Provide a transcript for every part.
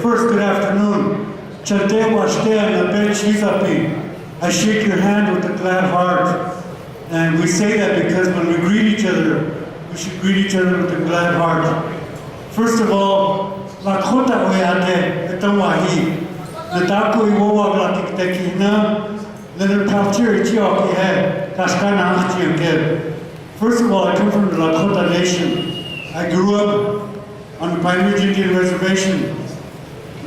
First, good afternoon. I shake your hand with a glad heart. And we say that because when we greet each other, we should greet each other with a glad heart. First of all, Lakota Oyate, Etawahi, Natako Iwowa Lakiktekina, Leonard Peltier, Chioki, Kashkana Achtiokeb. First of all, I come from the Lakota Nation. I grew up on the Pine Ridge Indian Reservation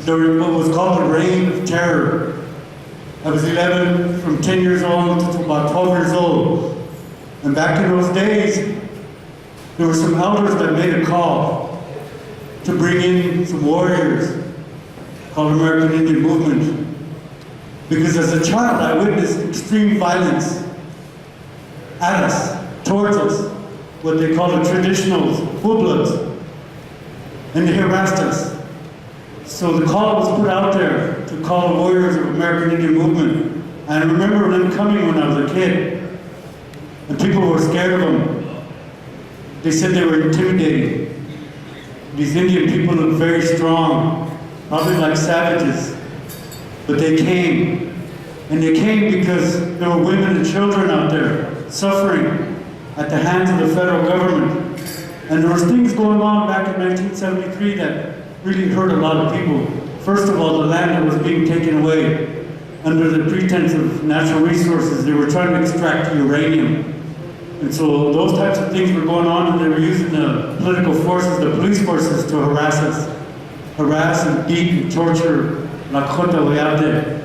during what was called the Reign of Terror. I was 11, from 10 years old to about 12 years old. And back in those days, there were some elders that made a call to bring in some warriors called American Indian Movement. Because as a child, I witnessed extreme violence at us, towards us, what they call the traditionals, full-bloods, and they harassed us. So the call was put out there to call the warriors of American Indian Movement. And I remember them coming when I was a kid, and people were scared of them. They said they were intimidating. These Indian people looked very strong, probably like savages. But they came, and they came because there were women and children out there suffering at the hands of the federal government. And there was things going on back in 1973 that really hurt a lot of people. First of all, the land that was being taken away under the pretense of natural resources. They were trying to extract uranium. And so those types of things were going on, and they were using the political forces, the police forces, to harass us. Harass and beat and torture Lakota Oyate.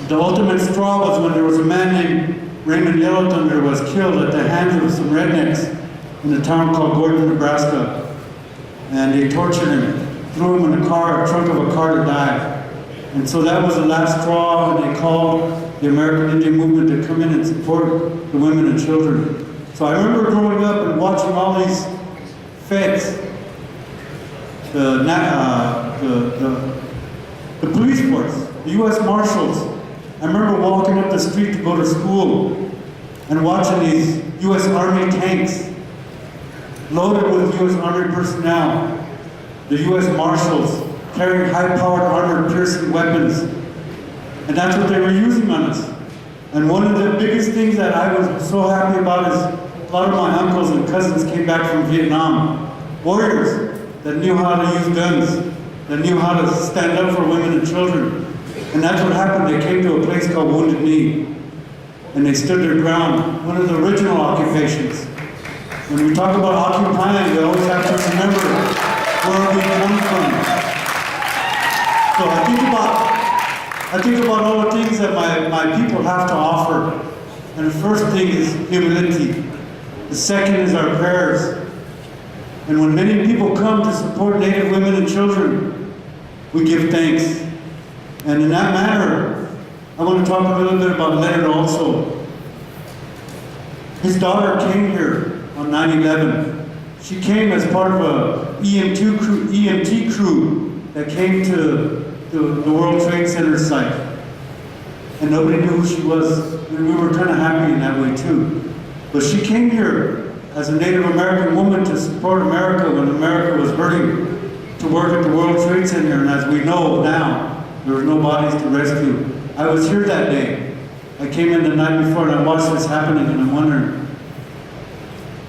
The ultimate straw was when there was a man named Raymond Yellow Thunder was killed at the hands of some rednecks in a town called Gordon, Nebraska. And they tortured him, threw him in a trunk of a car to die. And so that was the last straw, and they called the American Indian Movement to come in and support the women and children. So I remember growing up and watching all these feds, the police force, the U.S. Marshals. I remember walking up the street to go to school and watching these U.S. Army tanks loaded with U.S. Army personnel, the U.S. Marshals carrying high-powered armor-piercing weapons. And that's what they were using on us. And one of the biggest things that I was so happy about is a lot of my uncles and cousins came back from Vietnam. Warriors that knew how to use guns, that knew how to stand up for women and children. And that's what happened. They came to a place called Wounded Knee. And they stood their ground. One of the original occupations. When we talk about occupying, we always have to remember where we come from. So I think about all the things that my people have to offer. And the first thing is humility. The second is our prayers. And when many people come to support Native women and children, we give thanks. And in that manner, I want to talk a little bit about Leonard also. His daughter came here on 9/11. She came as part of a EMT crew that came to the World Trade Center site. And nobody knew who she was, and we were kind of happy in that way too. But she came here as a Native American woman to support America when America was hurting, to work at the World Trade Center, and as we know now, there were no bodies to rescue. I was here that day. I came in the night before and I watched this happening, and I'm wondering,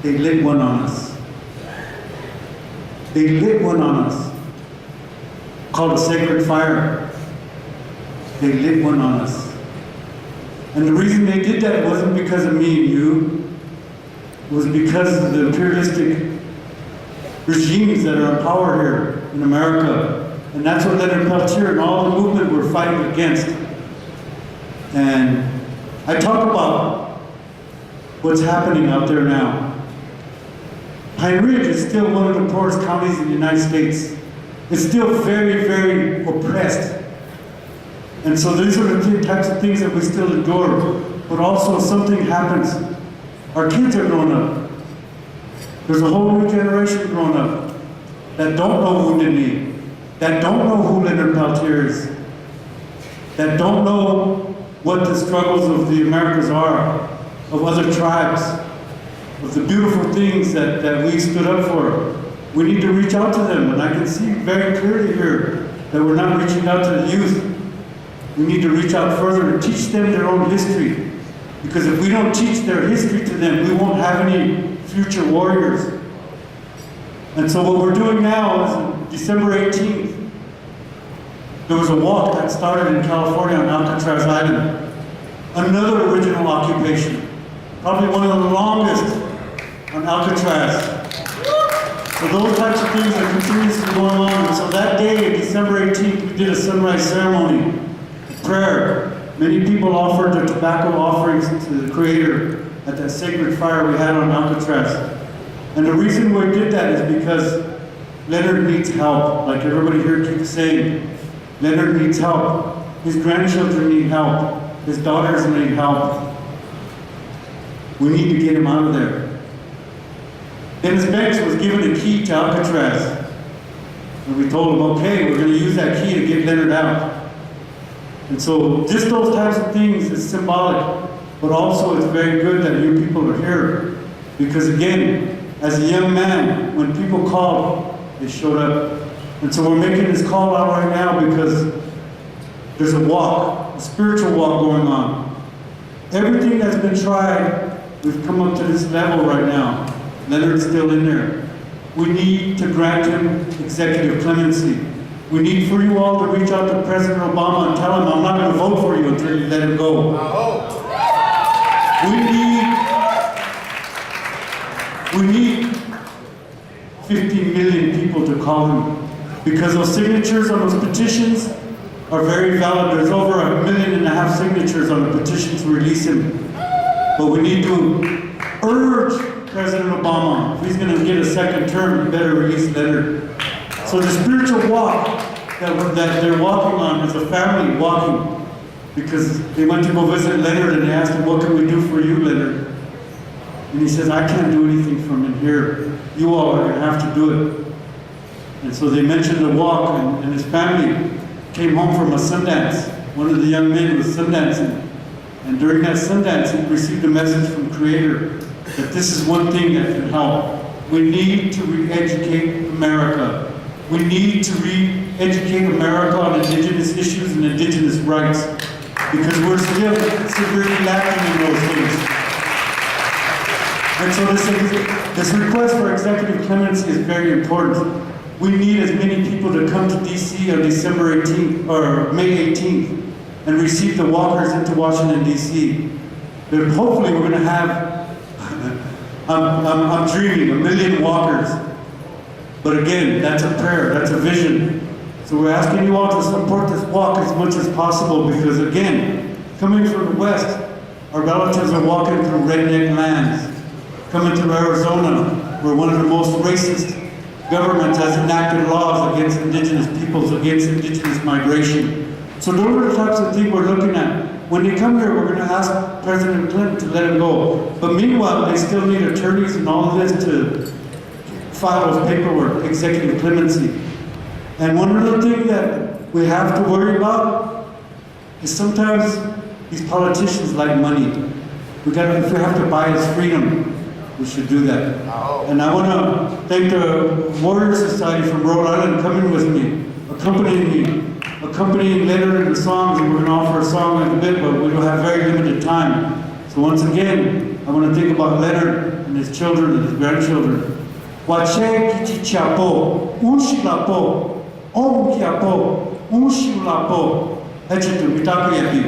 they lit one on us. They lit one on us, called a sacred fire. They lit one on us. And the reason they did that wasn't because of me and you. It was because of the imperialistic regimes that are in power here in America. And that's what Leonard Peltier and all the movement were fighting against. And I talk about what's happening out there now. Pine Ridge is still one of the poorest counties in the United States. It's still very, very oppressed. And so these are the types of things that we still endure. But also something happens. Our kids are growing up. There's a whole new generation growing up that don't know Wounded Knee, that don't know who Leonard Peltier is, that don't know what the struggles of the Americas are, of other tribes, of the beautiful things that we stood up for. We need to reach out to them, and I can see very clearly here that we're not reaching out to the youth. We need to reach out further and teach them their own history. Because if we don't teach their history to them, we won't have any future warriors. And so what we're doing now is on December 18th, there was a walk that started in California on Alcatraz Island. Another original occupation. Probably one of the longest on Alcatraz. So those types of things are continuously going on. And so that day, December 18th, we did a sunrise ceremony, a prayer. Many people offered their tobacco offerings to the Creator at that sacred fire we had on Alcatraz. And the reason we did that is because Leonard needs help. Like everybody here keeps saying, Leonard needs help. His grandchildren need help. His daughters need help. We need to get him out of there. Dennis Banks was given a key to Alcatraz. And we told him, okay, we're going to use that key to get Leonard out. And so just those types of things is symbolic, but also it's very good that you people are here. Because again, as a young man, when people called, they showed up. And so we're making this call out right now because there's a walk, a spiritual walk going on. Everything that's been tried, we've come up to this level right now. Leonard's still in there. We need to grant him executive clemency. We need for you all to reach out to President Obama and tell him, I'm not going to vote for you until you let him go. We need 50 million people to call him, because those signatures on those petitions are very valid. There's over 1.5 million signatures on the petition to release him. But we need to urge President Obama, if he's going to get a second term, he better release Leonard. So the spiritual walk that they're walking on is a family walking, because they went to go visit Leonard and they asked him, what can we do for you, Leonard? And he says, I can't do anything from in here. You all are going to have to do it. And so they mentioned the walk, and his family came home from a Sundance. One of the young men was Sundancing. And during that Sundance, he received a message from Creator that this is one thing that can help. We need to re-educate America. We need to re-educate America on indigenous issues and indigenous rights, because we're still severely lacking in those things. And so this request for executive clemency is very important. We need as many people to come to DC on December 18th or May 18th and receive the walkers into Washington, DC. But hopefully we're going to have, I'm dreaming, 1 million walkers. But again, that's a prayer, that's a vision. So we're asking you all to support this walk as much as possible, because again, coming from the West, our relatives are walking through redneck lands. Coming to Arizona, where one of the most racist governments has enacted laws against indigenous peoples, against indigenous migration. So those are the types of things we're looking at. When they come here, we're going to ask President Clinton to let him go. But meanwhile, they still need attorneys and all of this to file those paperwork, executive clemency. And one other thing that we have to worry about is sometimes these politicians like money. If we have to buy his freedom, we should do that. And I want to thank the Warrior Society from Rhode Island coming with me, accompanying Leonard in the songs, and we're going to offer a song in a bit, but we will have very limited time. So once again, I want to think about Leonard and his children and his grandchildren. Wache kichichapo, unshilapo, omkiapo, unshilapo, hechitu, mitaku yapi.